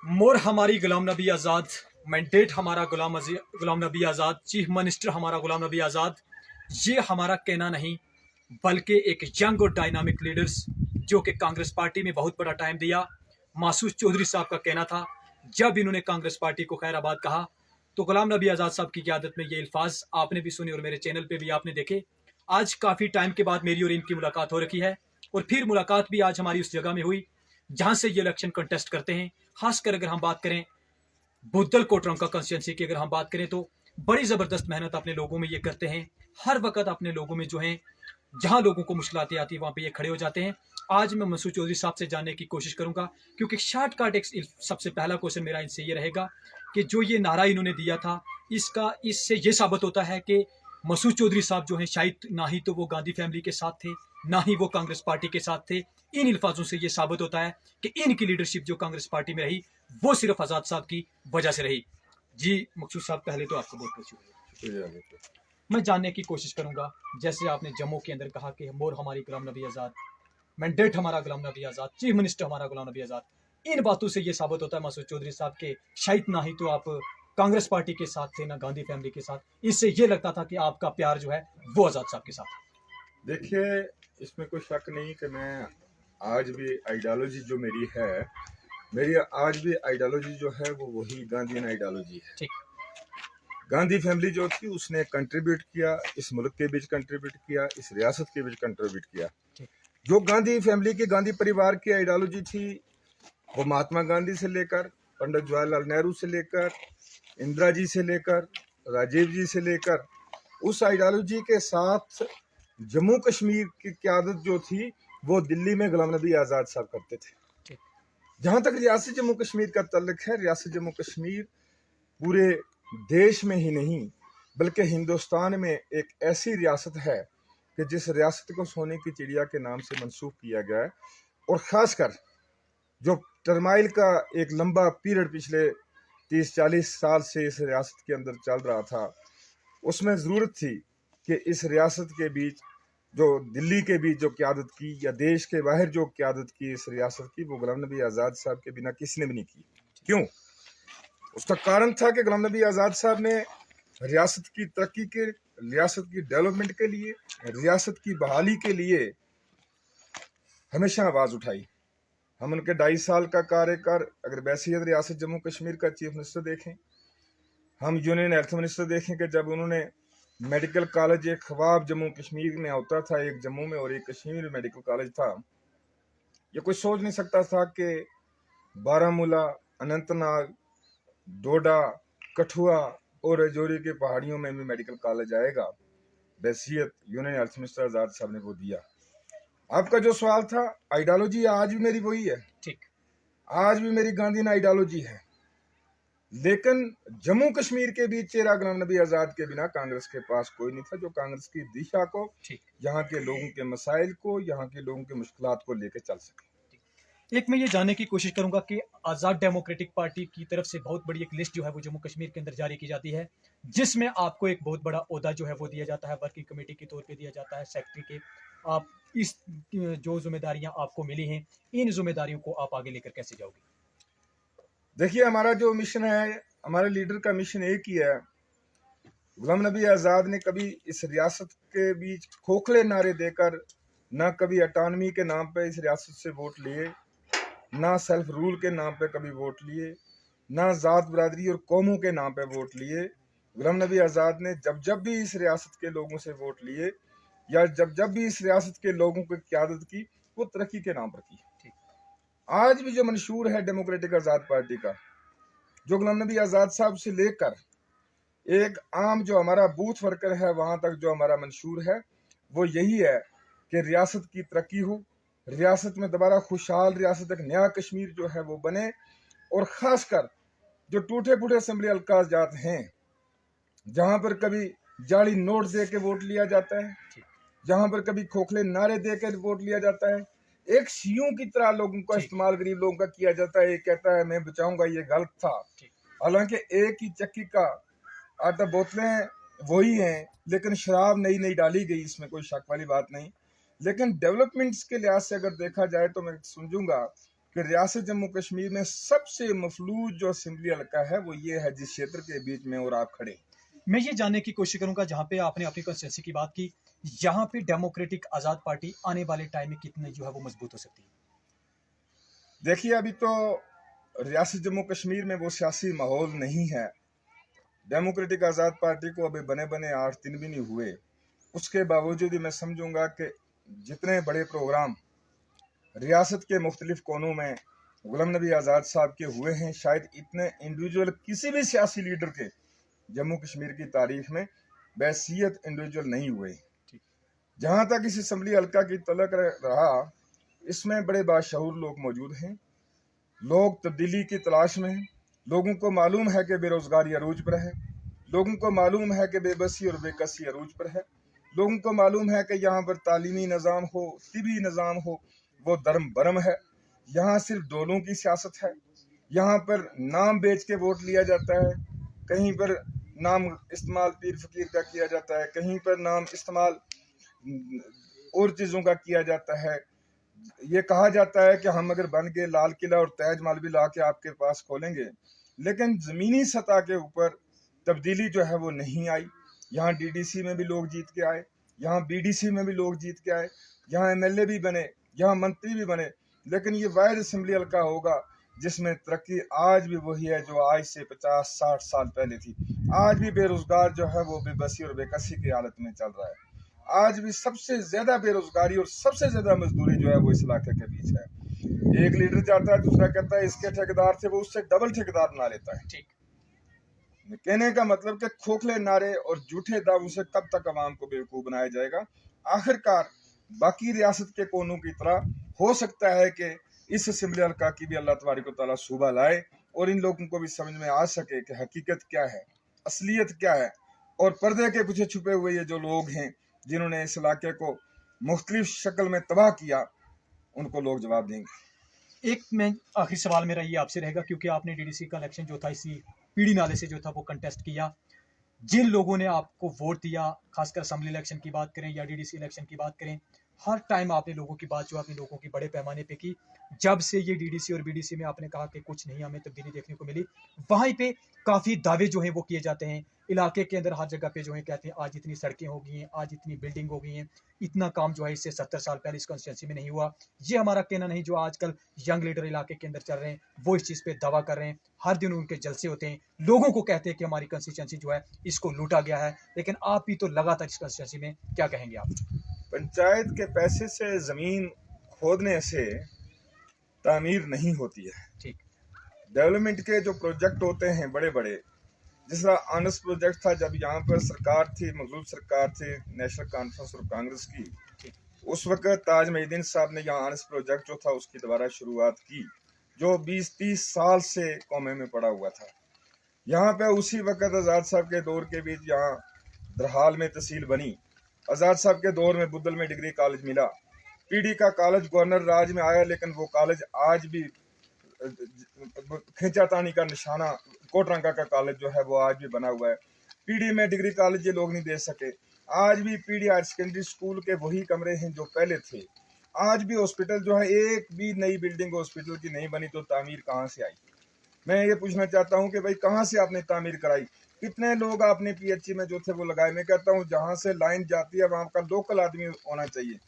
मोर हमारी गुलाम नबी आज़ाद, मैंडेट हमारा Ghulam Nabi Azad, chief minister हमारा गुलाम नबी आज़ाद। ये हमारा कहना नहीं, बल्कि एक यंग और डायनामिक लीडर्स जो कि कांग्रेस पार्टी में बहुत बड़ा टाइम दिया, मासूद चौधरी साहब का कहना था। जब इन्होंने कांग्रेस पार्टी को खैराबाद कहा तो गुलाम नबी आज़ाद साहब की क़यादत में ये अल्फाज आपने भी सुने और मेरे चैनल पे भी आपने देखे। आज काफ़ी टाइम के बाद मेरी और इनकी मुलाकात हो रखी है, और फिर मुलाकात भी आज हमारी उस जगह में हुई जहां से ये इलेक्शन कंटेस्ट करते हैं। खासकर अगर हम बात करें बुद्धल कोटरंका कंस्टिट्यूंसी की, अगर हम बात करें तो बड़ी ज़बरदस्त मेहनत अपने लोगों में ये करते हैं। हर वक्त अपने लोगों में जो है, जहां लोगों को मुश्किलातें आती है वहां पे ये खड़े हो जाते हैं। आज मैं मसूद चौधरी साहब से जानने की कोशिश करूंगा, क्योंकि शॉर्टकट एक सबसे पहला क्वेश्चन मेरा इनसे ये रहेगा कि जो ये नारा इन्होंने दिया था, इससे ये साबित होता है कि मसूद चौधरी साहब जो हैं, शायद ना ही तो वो गांधी फैमिली के साथ थे, ना ही वो कांग्रेस पार्टी के साथ थे। इन अल्फाजों से ये साबित होता है कि इनकी लीडरशिप जो कांग्रेस पार्टी में रही, वो सिर्फ आज़ाद साहब की वजह से रही। जी मकसूद साहब, पहले तो आपको बहुत बहुत शुक्रिया। मैं जानने की कोशिश करूंगा, जैसे आपने जम्मू के अंदर कहा कि मोर हमारी गुलाम नबी आज़ाद, मैंडेट हमारा गुलाम नबी आज़ाद, चीफ मिनिस्टर हमारा गुलाम नबी आज़ाद। इन बातों से ये साबित होता है मसूद चौधरी साहब के शायद ना ही तो आप कांग्रेस पार्टी के साथ थे, ना गांधी फैमिली के साथ। इससे ये लगता था कि आपका प्यार जो है वो आज़ाद साहब के साथ। देखिए, इसमें कोई शक नहीं कि मैं आज भी आइडियोलॉजी जो मेरी आज भी आइडियोलॉजी जो है वो वही गांधीयन आइडियोलॉजी है। ठीक। गांधी फैमिली जो थी उसने कंट्रीब्यूट किया, इस मुल्क के बीच कंट्रीब्यूट किया, इस रियासत के बीच कंट्रीब्यूट किया। जो गांधी फैमिली की, गांधी परिवार की आइडियोलॉजी थी, वो महात्मा गांधी से लेकर पंडित जवाहरलाल नेहरू से लेकर इंदिरा जी से लेकर राजीव जी से लेकर उस आइडियोलॉजी के साथ जम्मू कश्मीर की क़यादत जो थी वो दिल्ली में गुलाम नबी आज़ाद साहब करते थे। जहाँ तक रियासत जम्मू कश्मीर का तल्लुक है, रियासत जम्मू कश्मीर पूरे देश में ही नहीं बल्कि हिंदुस्तान में एक ऐसी रियासत है कि जिस रियासत को सोने की चिड़िया के नाम से मंसूब किया गया है। और ख़ासकर जो टर्माइल का एक लंबा पीरियड पिछले 30-40 साल से इस रियासत के अंदर चल रहा था, उसमें ज़रूरत थी कि इस रियासत के बीच, जो दिल्ली के बीच जो क़यादत की या देश के बाहर जो क़यादत की इस रियासत की, वो गुलाम नबी आज़ाद साहब के बिना किसी ने भी नहीं की। क्यों? उसका कारण था कि गुलाम नबी आज़ाद साहब ने रियासत की तरक्की के, रियासत की डेवलपमेंट के लिए, रियासत की बहाली के लिए हमेशा आवाज़ उठाई। हम उनके 2.5 साल का कार्यकाल अगर बैसियत रियासत जम्मू कश्मीर का चीफ मिनिस्टर देखें, हम यूनियन हेल्थ मिनिस्टर देखें कि जब उन्होंने मेडिकल कॉलेज, एक ख्वाब जम्मू कश्मीर में होता था, एक जम्मू में और एक कश्मीर में मेडिकल कॉलेज था, ये कोई सोच नहीं सकता था कि बारामूला, अनंतनाग, डोडा, कठुआ और राजौरी के पहाड़ियों में भी मेडिकल कॉलेज आएगा। बैसियत यूनियन हेल्थ मिनिस्टर आज़ाद साहब ने वो दिया। आपका जो सवाल था, आइडियोलॉजी आज भी मेरी वही है। ठीक। आज भी मेरी गांधीयन आइडियोलॉजी है, लेकिन जम्मू कश्मीर के बीच चेहरा गुलाम नबी आज़ाद के बिना कांग्रेस के पास कोई नहीं था जो कांग्रेस की दिशा को, यहाँ के लोगों के मसाइल को, यहाँ के लोगों की मुश्किलात को लेकर चल सके। एक मैं ये जानने की कोशिश करूंगा कि आज़ाद डेमोक्रेटिक पार्टी की तरफ से बहुत बड़ी एक लिस्ट जो है वो जम्मू कश्मीर के अंदर जारी की जाती है, जिसमें आपको एक बहुत बड़ा ओहदा जो है वो दिया जाता है, वर्किंग कमेटी के तौर पे दिया जाता है, सेक्रेटरी के। आप इस जो जिम्मेदारियां आपको मिली हैं, इन जिम्मेदारियों को आप आगे लेकर कैसे जाओगे? देखिए, हमारा जो मिशन है, हमारे लीडर का मिशन एक ही है। गुलाम नबी आज़ाद ने कभी इस रियासत के बीच खोखले नारे देकर ना कभी अटानमी के नाम पे इस रियासत से वोट लिए, ना सेल्फ रूल के नाम पे कभी वोट लिए, ना ज़ात बरादरी और कौमों के नाम पे वोट लिए। गुलाम नबी आज़ाद ने जब जब भी इस रियासत के लोगों से वोट लिए या जब जब भी इस रियासत के लोगों की क़यादत की, वो तरक्की के नाम पर की। आज भी जो मंशूर है डेमोक्रेटिक आज़ाद पार्टी का, जो गुलाम नबी आज़ाद साहब से लेकर एक आम जो हमारा बूथ वर्कर है वहां तक जो हमारा मंशूर है, वो यही है कि रियासत की तरक्की हो, रियासत में दोबारा खुशहाल रियासत, एक नया कश्मीर जो है वो बने। और ख़ासकर जो टूटे फूटे असम्बली हल्का जात हैं, जहां पर कभी जाली नोट दे के वोट लिया जाता है, जहां पर कभी खोखले नारे दे के वोट लिया जाता है, एक सीओ की तरह लोगों का इस्तेमाल गरीब लोगों का किया जाता है। ये कहता है मैं बचाऊंगा, ये गलत था। हालांकि एक ही चक्की का आटा, बोतलें वही हैं, लेकिन शराब नई नई डाली गई, इसमें कोई शक वाली बात नहीं। लेकिन डेवलपमेंट्स के लिहाज से अगर देखा जाए तो मैं समझूंगा कि रियासत जम्मू कश्मीर में सबसे मफलूज जो असेंबली हल्का है वो ये है जिस क्षेत्र के बीच में और आप खड़े। मैं ये जानने की कोशिश करूंगा, जहां पे आपने अपनी कॉन्स्टिट्यूंसी की बात की, यहाँ पे डेमोक्रेटिक आजाद पार्टी आने वाले टाइम में कितनी जो है वो मजबूत हो सकती है? देखिए, अभी तो रियासत जम्मू कश्मीर में वो सियासी माहौल नहीं है। डेमोक्रेटिक आज़ाद पार्टी को अभी बने बने 8 दिन भी नहीं हुए, उसके बावजूद ही मैं समझूंगा कि जितने बड़े प्रोग्राम रियासत के मुख्तलिफ कोनों में गुलाम नबी आज़ाद साहब के हुए हैं, शायद इतने इंडिविजुअल किसी भी सियासी लीडर के जम्मू कश्मीर की तारीख में बैसियत इंडिविजुअल नहीं हुए। जहां तक इस असम्बली हल्का की तलक रहा, इसमें बड़े बाशऊर लोग मौजूद हैं। लोग तब्दीली की तलाश में हैं। लोगों को मालूम है कि बेरोजगारी अरूज पर है। लोगों को मालूम है कि बेबसी और बेकसी अरूज पर है। लोगों को मालूम है कि यहाँ पर तालीमी निज़ाम हो, तिबी निज़ाम हो, वो धर्म भरम है। यहाँ सिर्फ डोलों की सियासत है। यहाँ पर नाम बेच के वोट लिया जाता है। कहीं पर नाम इस्तेमाल पीर फकीर का किया जाता है, कहीं पर नाम इस्तेमाल और चीज़ों का किया जाता है। ये कहा जाता है कि हम अगर बन के लाल किला और ताज महल भी ला के आपके पास खोलेंगे, लेकिन ज़मीनी सतह के ऊपर तब्दीली जो है वो नहीं आई। यहाँ डीडीसी में भी लोग जीत के आए, यहाँ बीडीसी में भी लोग जीत के आए, यहाँ एमएलए भी बने, यहाँ मंत्री भी बने, लेकिन ये वाहिद असेंबली हल्का होगा जिसमें तरक्की आज भी वही है जो आज से 50-60 साल पहले थी। आज भी बेरोजगार जो है वो बेबसी और बेकसी की हालत में चल रहा है। आज भी सबसे ज्यादा बेरोजगारी और सबसे ज्यादा मजदूरी जो है वो इस इलाके के बीच है। एक लीडर जाता है, दूसरा कहता है इसके ठेकेदार थे, वो उससे डबल ठेकेदार बना लेता है। ठीक। कहने का मतलब कि खोखले नारे और झूठे दावों से कब तक अवाम को बेवकूफ बनाया जाएगा। आखिरकार बाकी रियासत के कोनों की तरह हो सकता है कि इस असेंबली हल्का की भी अल्लाह तबारक व तआला सूबा लाए और इन लोगों को भी समझ में आ सके कि हकीकत क्या है, असलियत क्या है, और पर्दे के पीछे छुपे हुए ये जो लोग हैं जिन्होंने इस इलाके को मुख्तलिफ शक्ल में तबाह किया, उनको लोग जवाब देंगे। एक मैं आखिरी सवाल मेरा ये आपसे रहेगा, क्योंकि आपने डीडीसी का इलेक्शन जो था इसी पीडी नाले से जो था वो कंटेस्ट किया, जिन लोगों ने आपको वोट दिया, खासकर असेंबली इलेक्शन की बात करें या डीडीसी इलेक्शन की बात करें, हर टाइम आपने लोगों की बात जो अपने लोगों की बड़े पैमाने पे की। जब से ये डीडीसी और बीडीसी में आपने कहा कि कुछ नहीं हमें तब्दीली देखने को मिली, वहीं पे काफ़ी दावे जो हैं वो किए जाते हैं इलाके के अंदर, हर जगह पे जो है कहते हैं आज इतनी सड़कें हो गई हैं, आज इतनी बिल्डिंग हो गई हैं, इतना काम जो है इससे 70 साल पहले इस कॉन्स्टिट्यूंसी में नहीं हुआ। ये हमारा कहना नहीं, जो आजकल यंग लीडर इलाके के अंदर चल रहे हैं वो इस चीज़ पे दावा कर रहे हैं। हर दिन उनके जलसे होते हैं, लोगों को कहते हैं कि हमारी कॉन्स्टिट्यूंसी जो है इसको लूटा गया है। लेकिन आप भी तो लगातार इस कॉन्स्टिट्यूंसी में, क्या कहेंगे आप? पंचायत के पैसे से जमीन खोदने से तामीर नहीं होती है। ठीक। डेवलपमेंट के जो प्रोजेक्ट होते हैं बड़े बड़े, जिस तरह आनस प्रोजेक्ट था, जब यहाँ पर सरकार थी, मखलूफ सरकार थी नेशनल कॉन्फ्रेंस और कांग्रेस की, उस वक्त ताज महिदीन साहब ने यहाँ आनस प्रोजेक्ट जो था उसकी दोबारा शुरुआत की, जो 20-30 साल से कौमे में पड़ा हुआ था। यहाँ पे उसी वक्त आज़ाद साहब के दौर के बीच यहाँ दरहाल में तहसील बनी। आज़ाद साहब के दौर में बुद्धल में डिग्री कॉलेज मिला। पीडी का कॉलेज गवर्नर राज में आया, लेकिन वो कॉलेज आज भी खींचातानी का निशाना, कोटरंगा का कॉलेज जो है वो आज भी बना हुआ है। पीडी में डिग्री कॉलेज ये लोग नहीं दे सके। आज भी पीडी हायर सेकेंडरी स्कूल के वही कमरे हैं जो पहले थे। आज भी हॉस्पिटल जो है, एक भी नई बिल्डिंग हॉस्पिटल की नहीं बनी, तो तामीर कहाँ से आई? मैं ये पूछना चाहता हूँ कि भाई कहाँ से आपने तामीर कराई? कितने लोग आपने पीएचई में जो थे वो लगाए? मैं कहता हूँ जहाँ से लाइन जाती है वहाँ का लोकल आदमी होना चाहिए।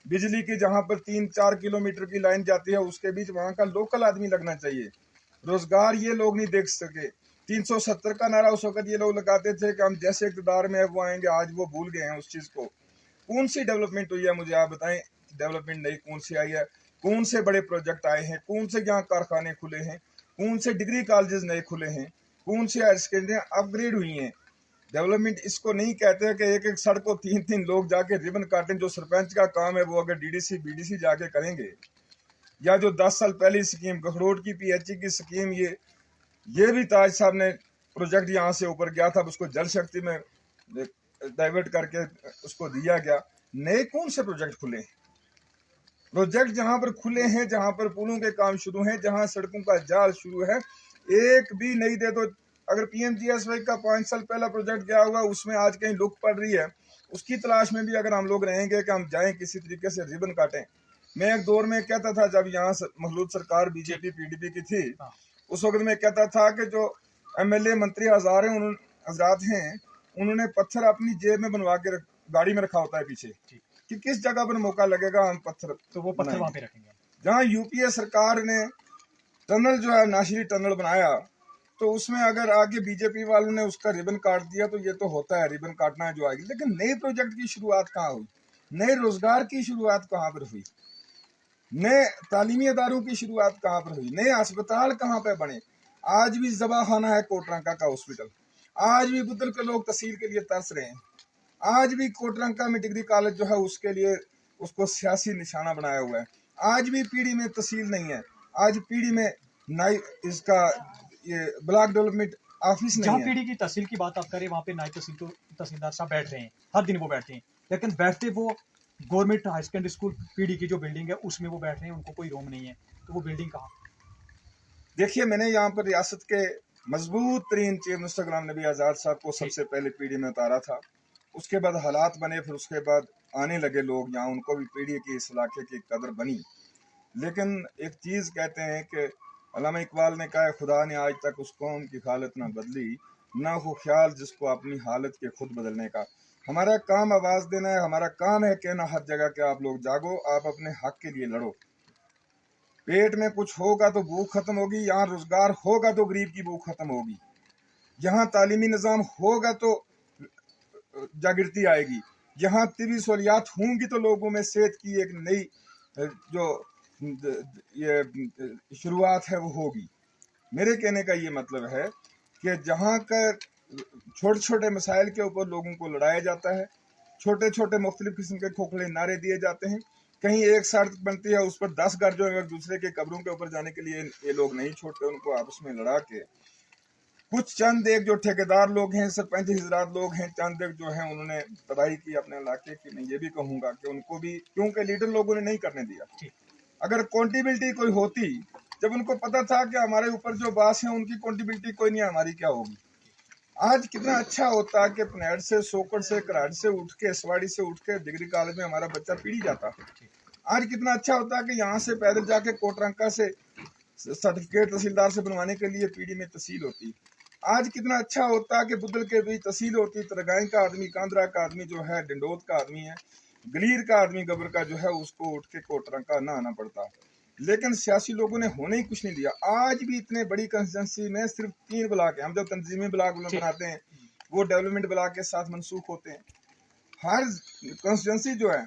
बिजली की जहाँ पर 3-4 किलोमीटर की लाइन जाती है उसके बीच वहाँ का लोकल आदमी लगना चाहिए। रोजगार ये लोग नहीं देख सके। 370 का नारा उस वक्त ये लोग लगाते थे कि हम जैसे इक़्तिदार में है वो आएंगे, आज वो भूल गए हैं उस चीज़ को। कौन सी डेवलपमेंट हुई है, मुझे आप बताएं। डेवलपमेंट नई कौन सी आई है? कौन से बड़े प्रोजेक्ट आए हैं? कौन से यहाँ कारखाने खुले हैं? कौन से डिग्री कॉलेजेस नए खुले हैं? कौन सी हायर सेकेंडरियाँ अपग्रेड हुई हैं? डेवलपमेंट इसको नहीं कहते हैं कि एक एक सड़क को 3-3 लोग जाके रिबन काटें। जो सरपंच का काम है वो अगर डीडीसी बीडीसी जाके करेंगे, या जो 10 साल पहले स्कीम गखरोट की पीएचई की स्कीम, ये भी ताज साहब ने प्रोजेक्ट यहाँ से ऊपर गया था, उसको जल शक्ति में डाइवर्ट करके उसको दिया गया। नए कौन से प्रोजेक्ट खुले हैं? प्रोजेक्ट जहाँ पर खुले हैं, जहाँ पर पुलों के काम शुरू हैं, जहाँ सड़कों का जाल शुरू है, एक भी नहीं दे दो। अगर पीएमजीएसवाई का 5 साल पहला प्रोजेक्ट गया हुआ, उसमें आज कहीं लुक पड़ रही है, उसकी तलाश में भी अगर हम लोग रहेंगे कि हम जाएं किसी तरीके से रिबन काटें, मैं एक दौर में कहता था, जब यहाँ मखलूद सरकार बीजेपी पीडीपी की थी, हाँ। उस वक्त मैं कहता था कि जो एमएलए मंत्री हजरात हैं, उन्होंने पत्थर अपनी जेब में बनवा के गाड़ी में रखा होता है पीछे, कि किस जगह पर मौका लगेगा हम पत्थर तो वो पत्थर वहां पे रखेंगे। जहाँ यूपीए सरकार ने टनल जो है नाशिरी टनल बनाया, तो उसमें अगर आगे बीजेपी वालों ने उसका रिबन काट दिया तो ये तो होता है, रिबन काटना है जो आएगी, लेकिन नए प्रोजेक्ट की शुरुआत कहाँ हुई, नए रोजगार की शुरुआत कहाँ पर हुई, नए तालीमी अदारों की शुरुआत कहाँ पर हुई, नए अस्पताल कहाँ पे बने। आज भी जबाखाना है कोटरंका का हॉस्पिटल, आज भी बुद्धल के लोग तहसील के लिए तरस रहे हैं, आज भी कोटरंका में डिग्री कॉलेज जो है उसके लिए उसको सियासी निशाना बनाया हुआ है, आज भी पीढ़ी में तहसील नहीं है, आज पीढ़ी में नाई इसका ये ब्लॉक डेवलपमेंट ऑफिस जहाँ नहीं है। पीढ़ी की तहसील की बात आप करें, वहाँ पे नायब तहसील तो तहसीलदार साहब बैठ रहे हैं, हर दिन वो बैठते हैं, लेकिन बैठते वो गवर्नमेंट हाई सेकेंडरी स्कूल पीढ़ी की जो बिल्डिंग है उसमें वो बैठ रहे हैं, उनको कोई रूम नहीं है, तो वो बिल्डिंग कहाँ। देखिए, मैंने यहाँ पर रियासत के मजबूत तरीन चीफ मिनिस्टर गुलाम नबी आज़ाद साहब को सबसे पहले पीढ़ी में उतारा था, उसके बाद हालात बने, फिर उसके बाद आने लगे लोग यहाँ, उनको भी पीढ़ी की इस इलाके की कदर बनी। लेकिन एक चीज़ कहते हैं कि अल्लामा इकबाल ने कहा, खुदा ने आज तक उस कौम की हालत ना बदली, ना हो ख्याल जिसको अपनी हालत के खुद बदलने का। हमारा काम आवाज़ देना है, हमारा काम है कहना हर जगह के आप लोग जागो, आप अपने हक के लिए लड़ो। पेट में कुछ होगा तो भूख खत्म होगी, यहाँ रोजगार होगा तो गरीब की भूख खत्म होगी, यहाँ तालीमी निज़ाम होगा तो जागृति आएगी, यहाँ तिबी सहूलियात होंगी तो लोगों में सेहत की एक नई जो ये शुरुआत है वो होगी। मेरे कहने का ये मतलब है कि जहाँ का छोटे छोटे मसाइल के ऊपर लोगों को लड़ाया जाता है, छोटे छोटे मुख्तलिफ किस्म के खोखले नारे दिए जाते हैं, कहीं एक सड़क बनती है उस पर 10 घर जो है एक दूसरे के कब्रों के ऊपर जाने के लिए ये लोग नहीं छोड़ते, उनको आपस में लड़ा के कुछ चंद एक जो ठेकेदार लोग हैं, सरपंच हजरात लोग हैं, चंद एक जो हैं उन्होंने तबाही की अपने इलाके की। मैं ये भी कहूँगा कि उनको भी, क्योंकि लीडर लोगों ने नहीं करने दिया। अगर अकाउंटेबिलिटी कोई होती, जब उनको पता था कि हमारे ऊपर जो बास है उनकी अकाउंटेबिलिटी कोई नहीं, हमारी क्या होगी। आज कितना अच्छा होता कि पनेड़ से, सोकड़ से, कराड़ से उठ के, सवाड़ी से उठ के डिग्री कॉलेज में हमारा बच्चा पीढ़ी जाता। आज कितना अच्छा होता कि यहाँ से पैदल जाके कोटरंका से सर्टिफिकेट तहसीलदार से बनवाने के लिए पीढ़ी में तहसील होती। आज कितना अच्छा होता कि बुद्धल के बीच तहसील होती, तरगाई का आदमी, कांदरा का आदमी जो है, डिंडोत का आदमी है, गलीर का आदमी, गबर का जो है, उसको उठ के कोटरंका ना आना पड़ता। लेकिन सियासी लोगों ने होने ही कुछ नहीं दिया। आज भी इतने बड़ी कंस्टिट्यूंसी में सिर्फ 3 ब्लॉक है, हम जब तंजीमी ब्लॉक बनाते हैं वो डेवलपमेंट ब्लॉक के साथ मनसूख होते हैं। हर कंस्टिट्यूंसी जो है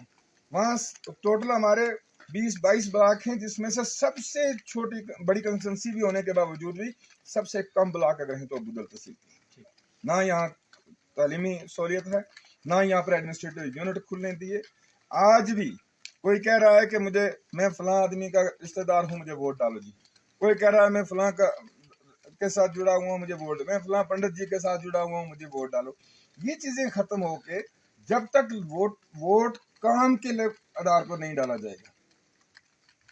वहाँ टोटल हमारे 20-22 ब्लॉक हैं, जिसमें से सबसे छोटी बड़ी कंस्टिट्यूंसी भी होने के बावजूद भी सबसे कम ब्लॉक अगर हैं तो बुद्धल तहसील। ना यहाँ तालीमी सहूलियत है, ना यहाँ पर एडमिनिस्ट्रेटिव यूनिट खुलने दिए। आज भी कोई कह रहा है कि मैं फलां आदमी का रिश्तेदार हूँ, मुझे वोट डालो जी। कोई कह रहा है मैं फलां के साथ जुड़ा हुआ हूँ, मुझे वोट, मैं फलां पंडित जी के साथ जुड़ा हुआ हूँ, मुझे वोट डालो। ये चीजें खत्म होके जब तक वोट काम के आधार पर नहीं डाला जाएगा,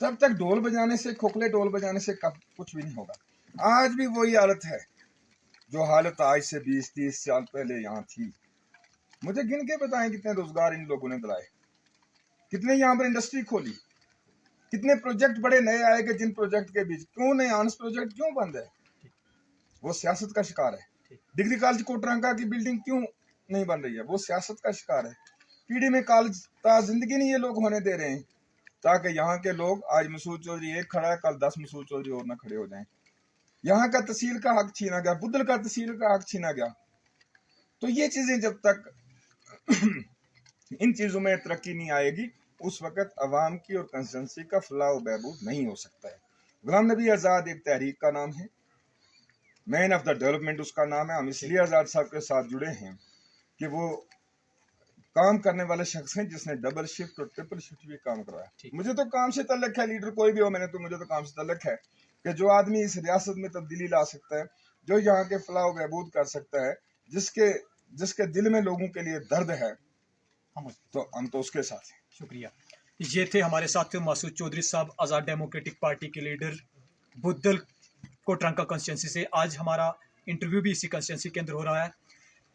तब तक ढोल बजाने से, खोखले ढोल बजाने से कुछ भी नहीं होगा। आज भी वही हालत है जो हालत आज से 20-30 साल पहले यहाँ थी। मुझे गिन के बताएं कितने रोजगार इन लोगों ने दिलाए, कितने यहाँ पर इंडस्ट्री खोली, कितने प्रोजेक्ट बड़े नए आए कि जिन प्रोजेक्ट के बीच क्यों नहीं, आनस प्रोजेक्ट क्यों बंद है, वो सियासत का शिकार है। डिग्री कॉलेज कोटरंका की बिल्डिंग क्यों नहीं बन रही है, वो सियासत का शिकार है। पीढ़ी में कॉलेज जिंदगी नहीं ये लोग होने दे रहे हैं, ताकि यहाँ के लोग, आज मसूद चौधरी एक खड़ा है, कल 10 मसूद चौधरी और ना खड़े हो जाएं। यहाँ का तहसील का हक छीना गया, बुद्धल का तहसील का हक छीना गया। तो ये चीजें जब तक इन चीजों में तरक्की नहीं आएगी, उस वक्त अवाम की और कंस्टिट्यूंसी का फलाह व बहबूद नहीं हो सकता है। गुलाम नबी आज़ाद एक तहरीक का नाम है, मैन ऑफ द डेवलपमेंट उसका नाम है। हम इसलिए आज़ाद साहब के साथ जुड़े हैं कि वो काम करने वाले शख्स हैं जिसने डबल शिफ्ट और ट्रिपल शिफ्ट भी काम करवाया। मुझे तो काम से तल्लक है, लीडर कोई भी हो, मुझे तो काम से तल्लक है कि जो आदमी इस रियासत में तब्दीली ला सकता है, जो यहाँ के फलाह व बहबूद कर सकता है, जिसके दिल में लोगों के लिए दर्द है, हम तो उसके साथ हैं। शुक्रिया। ये थे हमारे साथ मसूद चौधरी साहब, आज़ाद डेमोक्रेटिक पार्टी के लीडर, बुद्धल कोटरंका कॉन्स्टिट्यूंसी से। आज हमारा इंटरव्यू भी इसी कॉन्स्टिट्यूंसी के अंदर हो रहा है।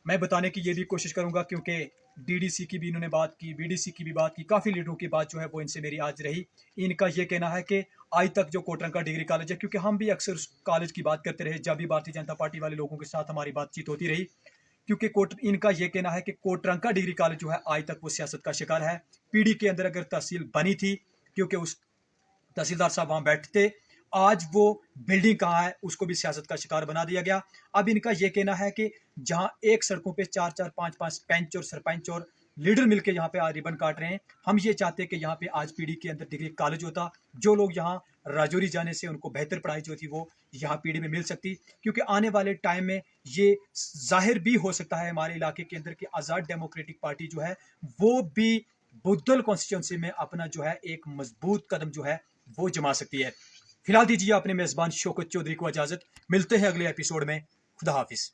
मैं बताने की ये भी कोशिश करूंगा, क्योंकि डीडीसी की भी इन्होंने बात की, बीडीसी की भी बात की, काफ़ी लीडरों की बात जो है वो इनसे मेरी आज रही। इनका ये कहना है कि आज तक जो कोटरंका डिग्री कॉलेज है, क्योंकि हम भी अक्सर उस कॉलेज की बात करते रहे जब भी भारतीय जनता पार्टी वाले लोगों के साथ हमारी बातचीत होती रही, क्योंकि इनका ये कहना है कि कोटरंका डिग्री कॉलेज जो है आज तक वो सियासत का शिकार है। पीडी के अंदर अगर तहसील बनी थी, क्योंकि उस तहसीलदार साहब वहां बैठते, आज वो बिल्डिंग कहाँ है उसको भी सियासत का शिकार बना दिया गया। अब इनका ये कहना है कि जहां एक सड़कों पे 4-4, 5-5 पंच और सरपंच और लीडर मिलकर यहाँ पे आज रिबन काट रहे हैं, हम ये चाहते हैं कि यहाँ पे आज पीडी के अंदर डिग्री कॉलेज होता। जो लोग यहाँ राजौरी जाने से उनको बेहतर पढ़ाई जो थी वो यहाँ पीडी में मिल सकती, क्योंकि आने वाले टाइम में ये जाहिर भी हो सकता है हमारे इलाके के अंदर कि आज़ाद डेमोक्रेटिक पार्टी जो है वो भी बुद्धल कॉन्स्टिट्यूंसी में अपना जो है एक मजबूत कदम जो है वो जमा सकती है। फिलहाल दीजिए अपने मेजबान शौकत चौधरी को इजाजत, मिलते हैं अगले एपिसोड में। खुदा हाफिज।